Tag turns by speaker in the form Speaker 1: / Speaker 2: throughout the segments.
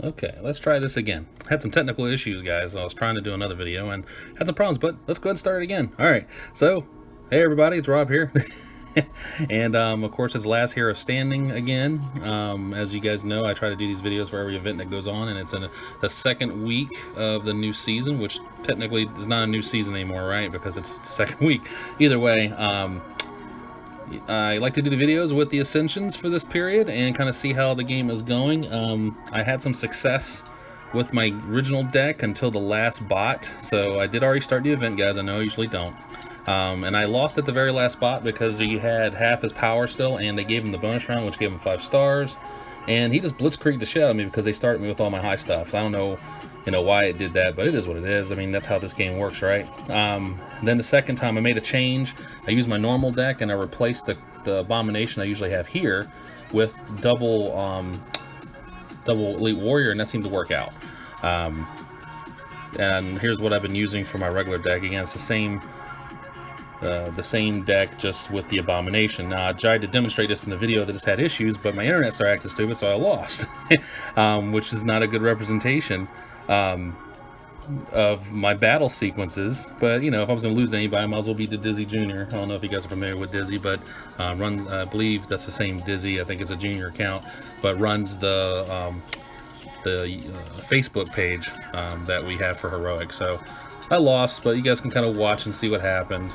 Speaker 1: Okay, let's try this again. Had some technical issues, guys. I was trying to do another video and had some problems, but let's go ahead and start it again. All right, so hey everybody, it's Rob here. And of course it's Last Hero Standing again. As you guys know, I try to do these videos for every event that goes on, and it's in the second week of the new season, which technically is not a new season anymore, right? Because it's the second week. Either way, I like to do the videos with the Ascensions for this period and kind of see how the game is going. I had some success with my original deck until the last bot, so I did already start the event, guys. I know I usually don't. And I lost at the very last bot because he had half his power still, and they gave him the bonus round, which gave him 5 stars. And he just blitzkrieged the shit out of me because they started me with all my high stuff. I don't know, why it did that, but it is what it is. I mean, that's how this game works, right? Then the second time I made a change. I used my normal deck and I replaced the Abomination I usually have here with double Elite Warrior, and that seemed to work out. And here's what I've been using for my regular deck. Again, it's the same deck, just with the Abomination. Now, I tried to demonstrate this in the video that it's had issues, but my internet started acting stupid, so I lost. Which is not a good representation of my battle sequences. But, if I was going to lose anybody, I might as well be the Dizzy Jr. I don't know if you guys are familiar with Dizzy, but I believe that's the same Dizzy. I think it's a junior account, but runs the Facebook page that we have for Heroic. So I lost, but you guys can kind of watch and see what happened.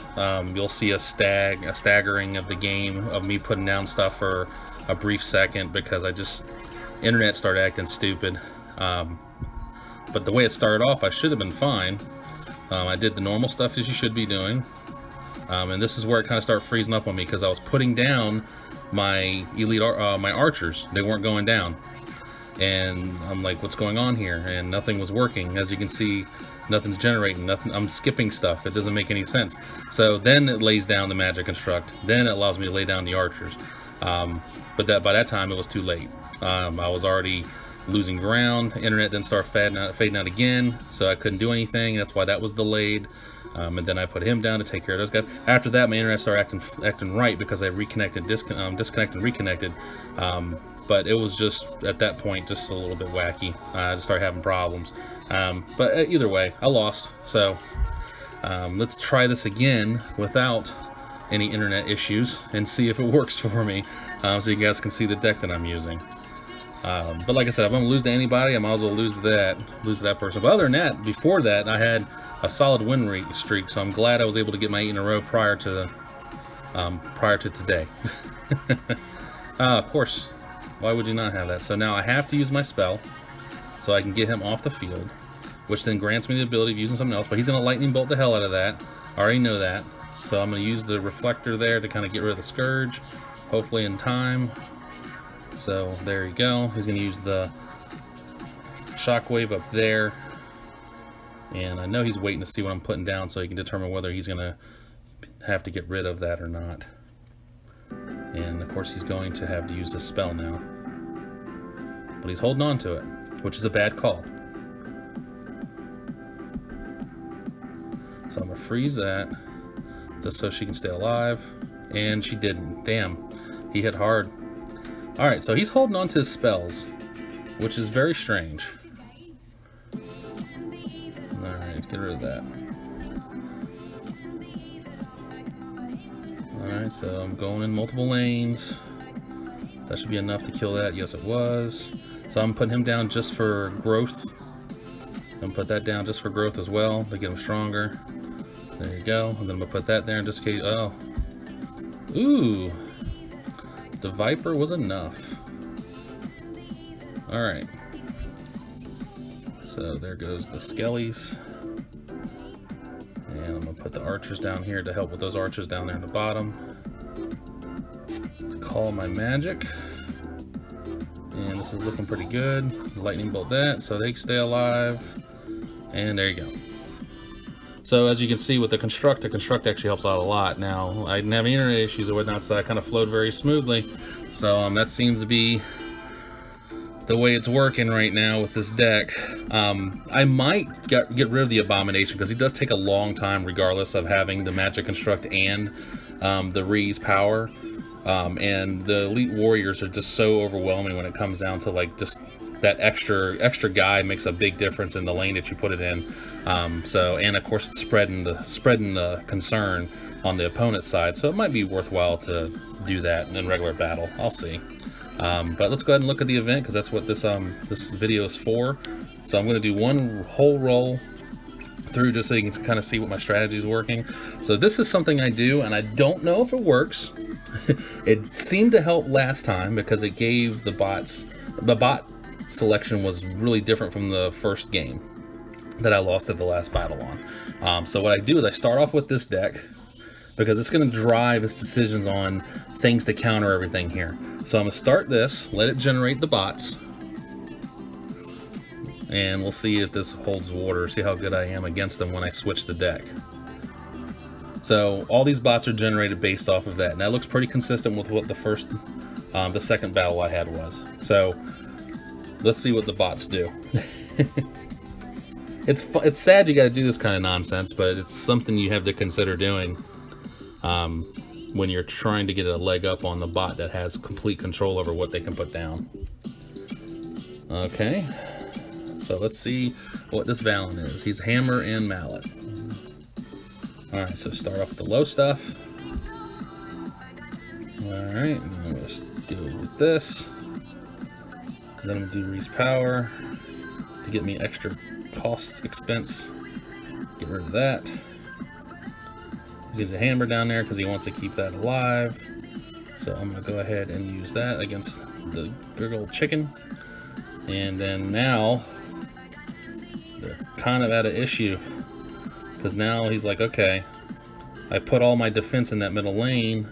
Speaker 1: You'll see a staggering of the game of me putting down stuff for a brief second because internet started acting stupid. But the way it started off, I should have been fine. I did the normal stuff as you should be doing. And this is where it kind of started freezing up on me because I was putting down my my archers. They weren't going down. And I'm like, what's going on here? And nothing was working. As you can see, nothing's generating, nothing. I'm skipping stuff. It doesn't make any sense. So then it lays down the Magic Construct. Then it allows me to lay down the archers. But by that time, it was too late. I was already losing ground. Internet then started fading out again, so I couldn't do anything. That's why that was delayed. And then I put him down to take care of those guys. After that, my internet started acting right because I reconnected, disconnected, and reconnected. But it was just, at that point, just a little bit wacky. I just started having problems. But either way, I lost. So let's try this again without any internet issues and see if it works for me, so you guys can see the deck that I'm using. But like I said, if I'm gonna lose to anybody, I might as well lose to that person. But other than that, before that, I had a solid win rate streak, so I'm glad I was able to get my 8 in a row prior to today. Of course, why would you not have that? So now I have to use my spell so I can get him off the field, which then grants me the ability of using something else. But he's gonna lightning bolt the hell out of that. I already know that. So I'm gonna use the reflector there to kind of get rid of the Scourge, hopefully in time. So there you go. He's going to use the shockwave up there. And I know he's waiting to see what I'm putting down so he can determine whether he's going to have to get rid of that or not. And of course he's going to have to use this spell now. But he's holding on to it, which is a bad call. So I'm going to freeze that just so she can stay alive. And she didn't. Damn. He hit hard. Alright, so he's holding on to his spells, which is very strange. Alright, get rid of that. Alright, so I'm going in multiple lanes. That should be enough to kill that. Yes, it was. So I'm putting him down just for growth. I'm put that down just for growth as well, to get him stronger. There you go. And then I'm going to put that there in just case. Oh. Ooh. The Viper was enough. Alright. So there goes the Skellies. And I'm going to put the archers down here to help with those archers down there in the bottom. Call my magic. And this is looking pretty good. Lightning bolt that so they stay alive. And there you go. So as you can see with the construct actually helps out a lot. Now, I didn't have any internet issues or whatnot, so I kind of flowed very smoothly. So that seems to be the way it's working right now with this deck. I might get rid of the Abomination because he does take a long time regardless of having the Magic Construct and the Ree's power. And the elite warriors are just so overwhelming when it comes down to like just that extra guy makes a big difference in the lane that you put it in. So, and of course, it's spreading the concern on the opponent's side. So it might be worthwhile to do that in regular battle. I'll see. But let's go ahead and look at the event, because that's what this video is for. So I'm going to do one whole roll through just so you can kind of see what my strategy is working. So this is something I do, and I don't know if it works. It seemed to help last time because it gave the bot selection was really different from the first game that I lost at the last battle on. So what I do is I start off with this deck, because it's going to drive its decisions on things to counter everything here. So I'm going to start this, let it generate the bots, and we'll see if this holds water, see how good I am against them when I switch the deck. So all these bots are generated based off of that, and that looks pretty consistent with what the second battle I had was. So let's see what the bots do. It's sad you got to do this kind of nonsense, but it's something you have to consider doing when you're trying to get a leg up on the bot that has complete control over what they can put down. Okay, so let's see what this Valen is. He's hammer and mallet. Alright, so start off with the low stuff. Alright, I'm going to deal with this. Then I'm going to do Reese Power to get me extra cost expense. Get rid of that. He's got the hammer down there because he wants to keep that alive. So I'm going to go ahead and use that against the big old chicken. And then now, they're kind of at an issue. Because now he's like, okay, I put all my defense in that middle lane.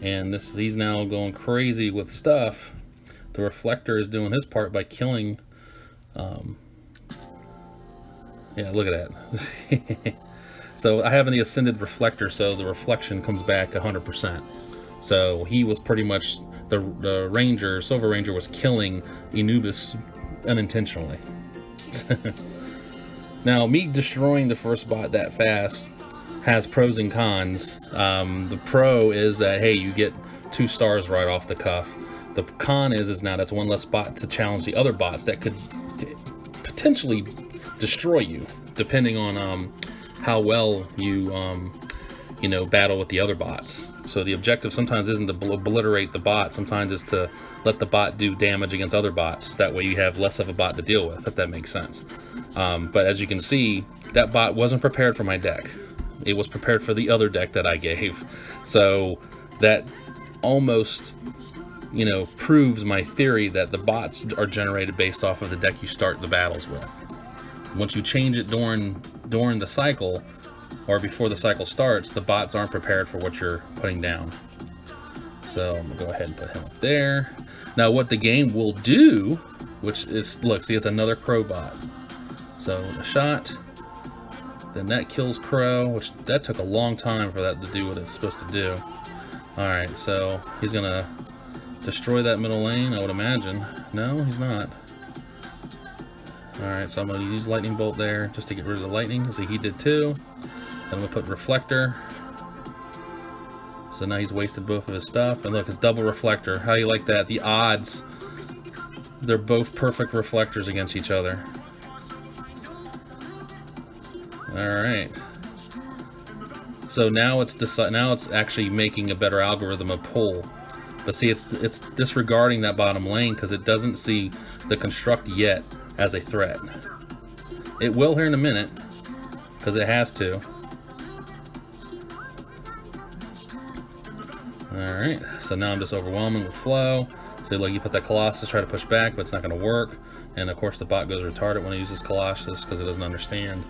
Speaker 1: And he's now going crazy with stuff. The reflector is doing his part by killing. Yeah, look at that. So I have the ascended reflector, so the reflection comes back 100%. So he was pretty much the ranger, Silver Ranger, was killing Anubis unintentionally. Now, me destroying the first bot that fast has pros and cons. The pro is that, hey, you get 2 stars right off the cuff. The con is now that's one less bot to challenge the other bots that could potentially destroy you, depending on how well you battle with the other bots. So the objective sometimes isn't to obliterate the bot, sometimes it's to let the bot do damage against other bots. That way you have less of a bot to deal with, if that makes sense. But as you can see, that bot wasn't prepared for my deck. It was prepared for the other deck that I gave. So that almost, proves my theory that the bots are generated based off of the deck you start the battles with. Once you change it during the cycle, or before the cycle starts, the bots aren't prepared for what you're putting down. So I'm gonna go ahead and put him up there. Now what the game will do, which is, look, see, it's another crow bot. So a shot, then that kills crow, which that took a long time for that to do what it's supposed to do. Alright, so he's gonna destroy that middle lane, I would imagine. No, he's not. Alright, so I'm going to use Lightning Bolt there just to get rid of the lightning. See, he did too. Then I'm going to put Reflector. So now he's wasted both of his stuff. And look, it's double Reflector. How you like that? The odds, they're both perfect reflectors against each other. Alright. So now it's actually making a better algorithm of pull. But see, it's disregarding that bottom lane because it doesn't see the construct yet as a threat. It will here in a minute, because it has to. Alright, so now I'm just overwhelming with flow. So like you put that Colossus, try to push back, but it's not going to work. And of course the bot goes retarded when it uses Colossus because it doesn't understand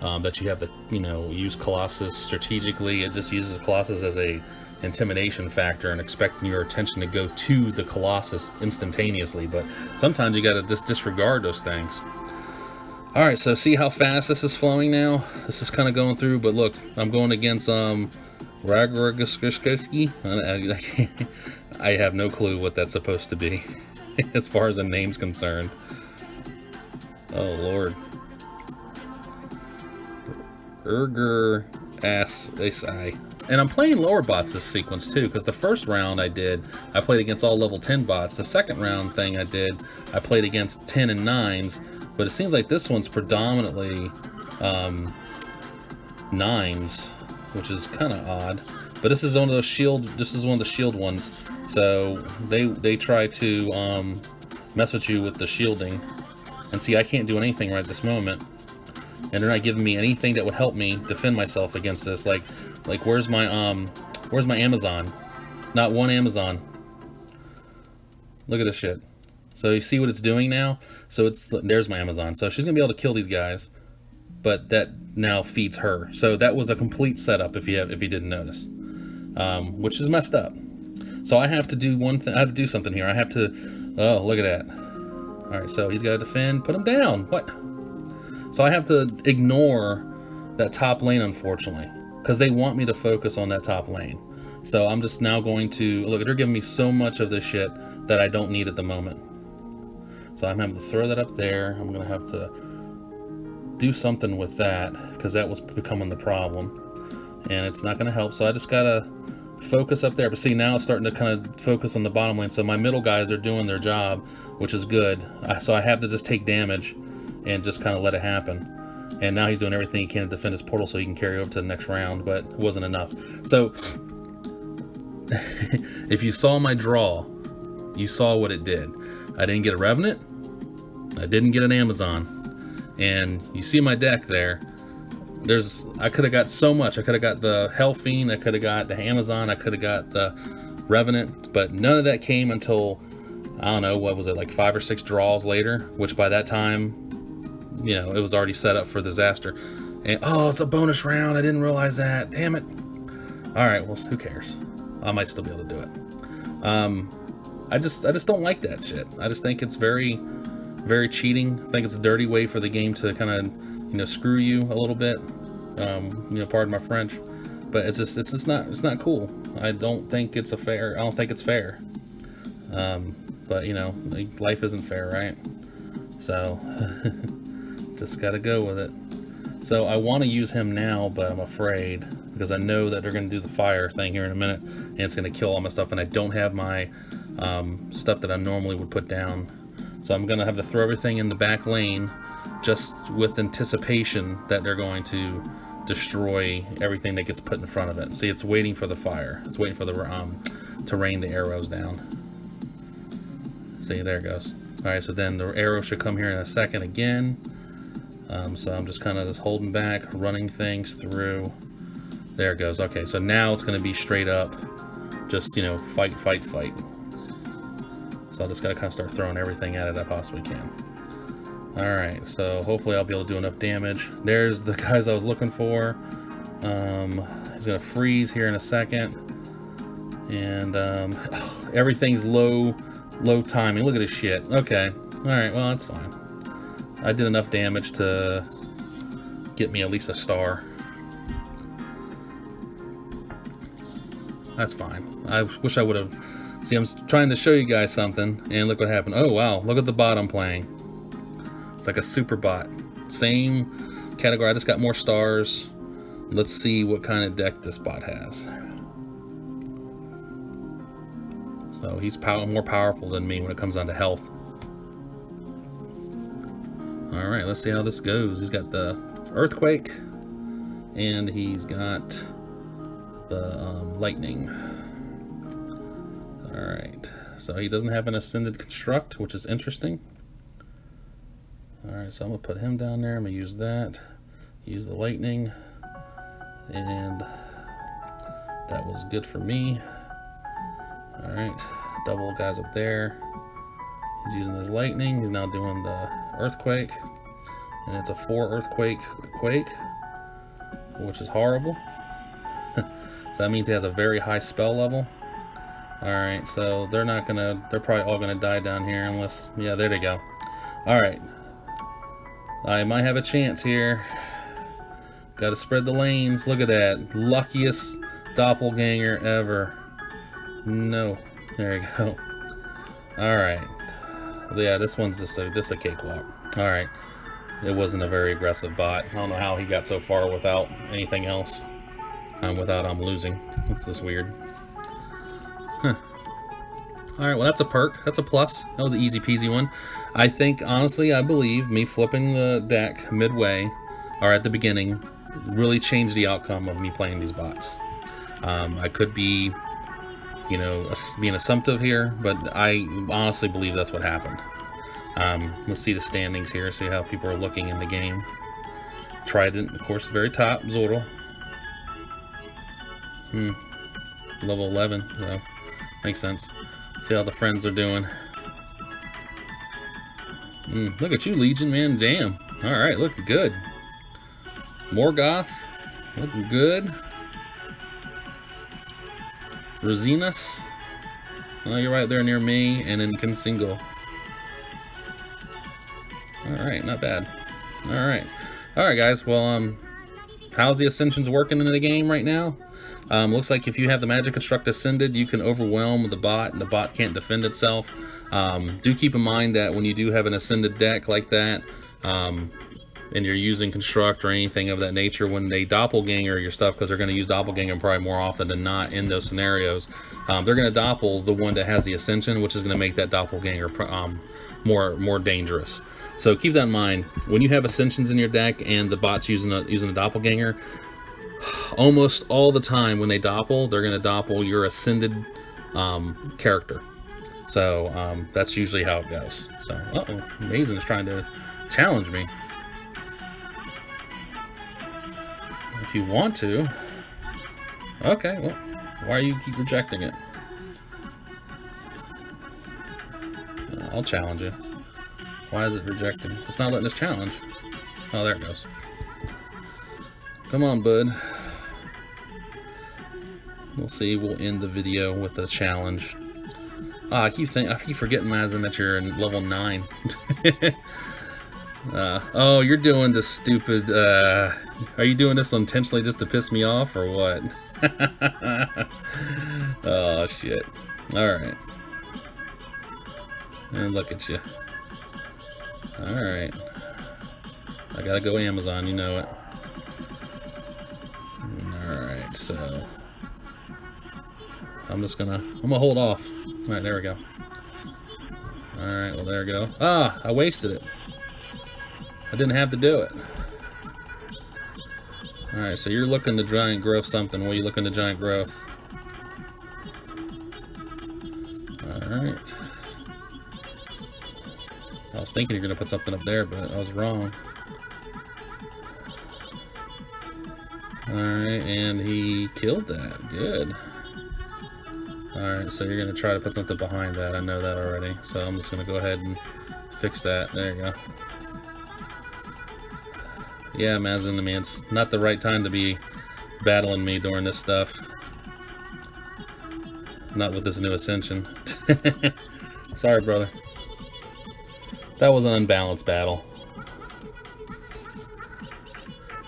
Speaker 1: that you have to, use Colossus strategically. It just uses Colossus as a intimidation factor and expecting your attention to go to the Colossus instantaneously, but sometimes you got to just disregard those things. Alright, so see how fast this is flowing now? This is kind of going through, but look, I'm going against Ragragaskowski. I have no clue what that's supposed to be as far as the name's concerned. Oh lord. ass SI. And I'm playing lower bots this sequence too, because the first round I played against all level 10 bots. The second round thing I played against 10 and 9s, but it seems like this one's predominantly 9s, which is kind of odd. But this is one of those shield ones. So they try to mess with you with the shielding. And see, I can't do anything right this moment. And they're not giving me anything that would help me defend myself against this. Like where's my Amazon? Not one Amazon. Look at this shit. So you see what it's doing now? So there's my Amazon. So she's gonna be able to kill these guys, but that now feeds her. So that was a complete setup if you didn't notice, which is messed up. So I have to do one thing. I have to do something here. I have to. Oh, look at that. All right, so he's got to defend. Put him down. What? So I have to ignore that top lane, unfortunately, because they want me to focus on that top lane. So I'm just now going to look. They're giving me so much of this shit that I don't need at the moment. So I'm having to throw that up there. I'm gonna have to do something with that because that was becoming the problem, and it's not gonna help. So I just gotta focus up there. But see, now it's starting to kind of focus on the bottom lane. So my middle guys are doing their job, which is good. So I have to just take damage and just kind of let it happen. And now he's doing everything he can to defend his portal so he can carry over to the next round, but it wasn't enough. So if you saw my draw, you saw what it did. I didn't get a Revenant. I didn't get an Amazon. And you see my deck there. I could have got so much. I could have got the Hellfiend, I could have got the Amazon, I could have got the Revenant, but none of that came until, I don't know, what was it, like 5 or 6 draws later, which by that time, you know, it was already set up for disaster. And oh, it's a bonus round, I didn't realize that, damn it. All right, well, who cares? I might still be able to do it. I just don't like that shit. I just think it's very, very cheating. I think it's a dirty way for the game to kind of, you know, screw you a little bit. You know, pardon my French, but it's just not cool. I don't think it's fair. But you know, life isn't fair, right? So just gotta go with it. So I want to use him now, but I'm afraid because I know that they're gonna do the fire thing here in a minute, and it's gonna kill all my stuff, and I don't have my stuff that I normally would put down. So I'm gonna have to throw everything in the back lane, just with anticipation that they're going to destroy everything that gets put in front of it. See, it's waiting for the fire. It's waiting for the to rain the arrows down. See, there it goes. All right, so then the arrow should come here in a second again. So I'm just kind of holding back, running things through. There it goes. Okay, so now it's going to be straight up, just, you know, fight, fight, fight. So I just got to kind of start throwing everything at it I possibly can. Alright, so hopefully I'll be able to do enough damage. There's the guys I was looking for. He's going to freeze here in a second. And everything's low timing. Look at this shit. Okay. Alright, well, that's fine. I did enough damage to get me at least a star. That's fine. I wish I would have... See, I'm trying to show you guys something, and look what happened. Oh, wow. Look at the bot I'm playing. It's like a super bot. Same category. I just got more stars. Let's see what kind of deck this bot has. So he's more powerful than me when it comes down to health. Alright, let's see how this goes. He's got the Earthquake, and he's got the Lightning. Alright, so he doesn't have an Ascended Construct, which is interesting. Alright, so I'm going to put him down there. I'm going to use that. Use the Lightning. And that was good for me. Alright, double guys up there. He's using his Lightning. He's now doing the Earthquake. And it's a 4 Earthquake Quake, which is horrible. So that means he has a very high spell level. Alright, so they're probably all gonna die down here unless, yeah, there they go. Alright. I might have a chance here. Gotta spread the lanes. Look at that. Luckiest doppelganger ever. No. There you go. Alright. Yeah, this one's just a cakewalk. Alright. It wasn't a very aggressive bot. I don't know how he got so far without anything else. without losing. This is weird. Huh. Alright, well that's a perk. That's a plus. That was an easy peasy one. I think, honestly, I believe me flipping the deck midway, or at the beginning, really changed the outcome of me playing these bots. I could be, you know, being assumptive here, but I honestly believe that's what happened. Let's see the standings here, see how people are looking in the game. Trident, of course, very top. Zoro. Level 11, so makes sense. See how the friends are doing. Look at you, Legion, man. Damn. Alright, looking good. Morgoth, looking good. Rosinas. Oh, you're right there near me. And then Kinsingle. Alright, not bad. Alright. Alright, guys. Well, how's the Ascensions working in the game right now? Looks like if you have the Magic Construct Ascended, you can overwhelm the bot, and the bot can't defend itself. Do keep in mind that when you do have an Ascended deck like that, and you're using Construct or anything of that nature, when they doppelganger your stuff, because they're going to use doppelganger probably more often than not in those scenarios, they're going to doppel the one that has the Ascension, which is going to make that doppelganger more dangerous. So keep that in mind. When you have Ascensions in your deck and the bot's using a doppelganger, almost all the time when they doppel, they're going to doppel your Ascended character. So that's usually how it goes. So, uh-oh, Mazen's trying to challenge me. If you want to. Okay, well, why do you keep rejecting it? I'll challenge you. Why is it rejecting? It's not letting us challenge. Oh, there it goes. Come on, bud. We'll see. We'll end the video with a challenge. Oh, I keep forgetting, Mazen, that you're in level 9. Oh, you're doing this stupid. Are you doing this intentionally just to piss me off, or what? Oh shit! All right. And look at you. All right. I gotta go Amazon. You know it. All right. So. I'm gonna hold off. Alright, there we go. Alright, well there we go. Ah, I wasted it. I didn't have to do it. Alright, so you're looking to giant growth something. What are you looking to giant growth? Alright. I was thinking you're gonna put something up there, but I was wrong. Alright, and he killed that. Good. Alright, so you're going to try to put something behind that. I know that already. So I'm just going to go ahead and fix that. There you go. Yeah, Mazen, I mean, it's not the right time to be battling me during this stuff. Not with this new Ascension. Sorry, brother. That was an unbalanced battle.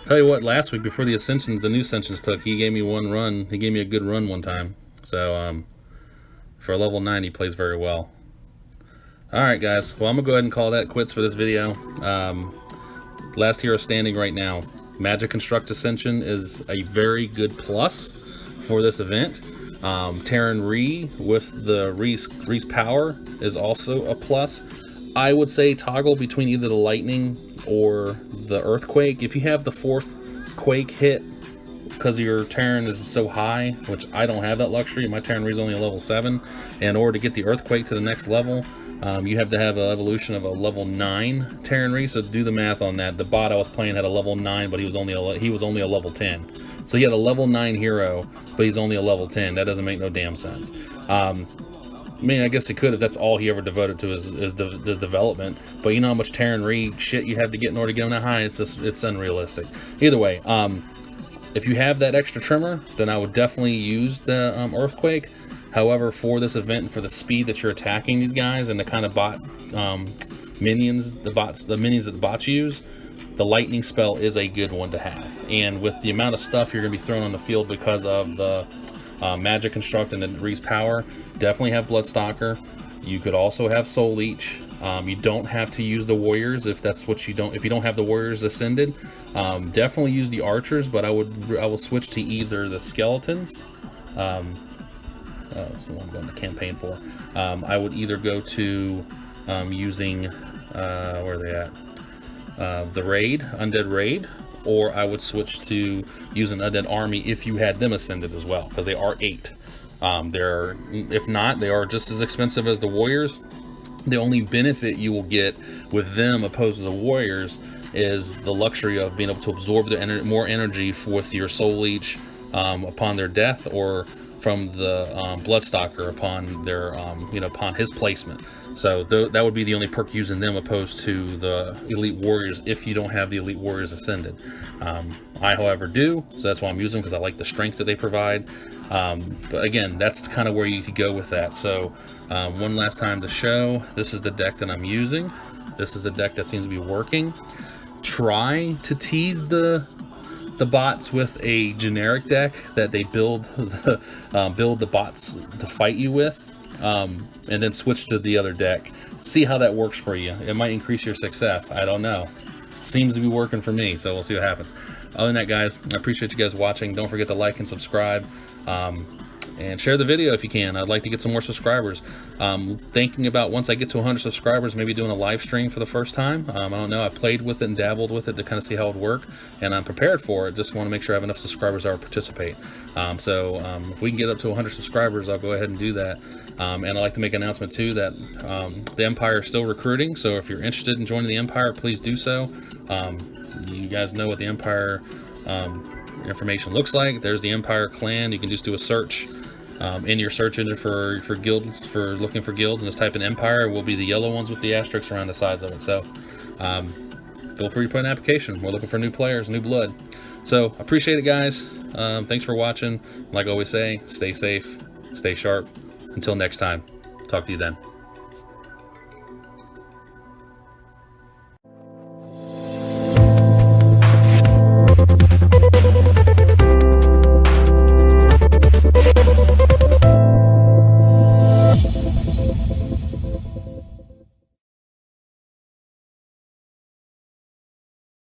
Speaker 1: Tell you what, last week before the Ascensions, the new Ascensions took, he gave me one run. He gave me a good run one time. So, for level 9, he plays very well. Alright, guys. Well, I'm going to go ahead and call that quits for this video. Last hero standing right now. Magic Construct Ascension is a very good plus for this event. Terran Ree with the Reese power is also a plus. I would say toggle between either the Lightning or the Earthquake. If you have the 4th Quake hit, because your Terran is so high, which I don't have that luxury. My Terran is only a level 7. And in order to get the Earthquake to the next level, you have to have an evolution of a level 9 Terran Ree. So do the math on that. The bot I was playing had a level 9, but he was only a level 10. So he had a level 9 hero, but he's only a level 10. That doesn't make no damn sense. I mean, I guess he could if that's all he ever devoted to his development. But you know how much Terran Ree shit you have to get in order to get him that high? It's unrealistic. Either way, if you have that extra trimmer, then I would definitely use the Earthquake. However, for this event and for the speed that you're attacking these guys and the kind of bot minions, the minions that the bots use, the Lightning spell is a good one to have. And with the amount of stuff you're going to be thrown on the field because of the Magic Construct and the Reese power, definitely have Bloodstalker. You could also have Soul Leech. You don't have to use the warriors if that's what you don't. If you don't have the warriors ascended, definitely use the archers. But I will switch to either the skeletons. That's the one I'm going to campaign for. I would either go to using where are they at? The raid, undead raid, or I would switch to use an undead army if you had them ascended as well, because they are 8. They're, if not, they are just as expensive as the warriors. The only benefit you will get with them opposed to the warriors is the luxury of being able to absorb the more energy with your soul leech upon their death, or from the Bloodstalker upon their upon his placement. So that would be the only perk using them opposed to the elite warriors if you don't have the elite warriors ascended. I, however, do, so that's why I'm using them, because I like the strength that they provide. But again, that's kind of where you could go with that. So one last time to show, this is the deck that I'm using. This is a deck that seems to be working. Try to tease the bots with a generic deck that they build the bots to fight you with, and then switch to the other deck. See how that works for you. It might increase your success. I don't know. Seems to be working for me, so we'll see what happens. Other than that, guys, I appreciate you guys watching. Don't forget to like and subscribe, and share the video if you can. I'd like to get some more subscribers. Thinking about, once I get to 100 subscribers, maybe doing a live stream for the first time. I don't know. I played with it and dabbled with it to kind of see how it would work, and I'm prepared for it. Just want to make sure I have enough subscribers that will participate. If we can get up to 100 subscribers, I'll go ahead and do that. And I'd like to make an announcement too that the Empire is still recruiting, so if you're interested in joining the Empire, please do so. You guys know what the Empire information looks like. There's the Empire clan. You can just do a search in your search engine for guilds, for looking for guilds, and just type in Empire. It will be the yellow ones with the asterisks around the sides of it. So feel free to put an application. We're looking for new players, new blood. So appreciate it, guys. Thanks for watching. Like I always say, stay safe, stay sharp. Until next time, talk to you then.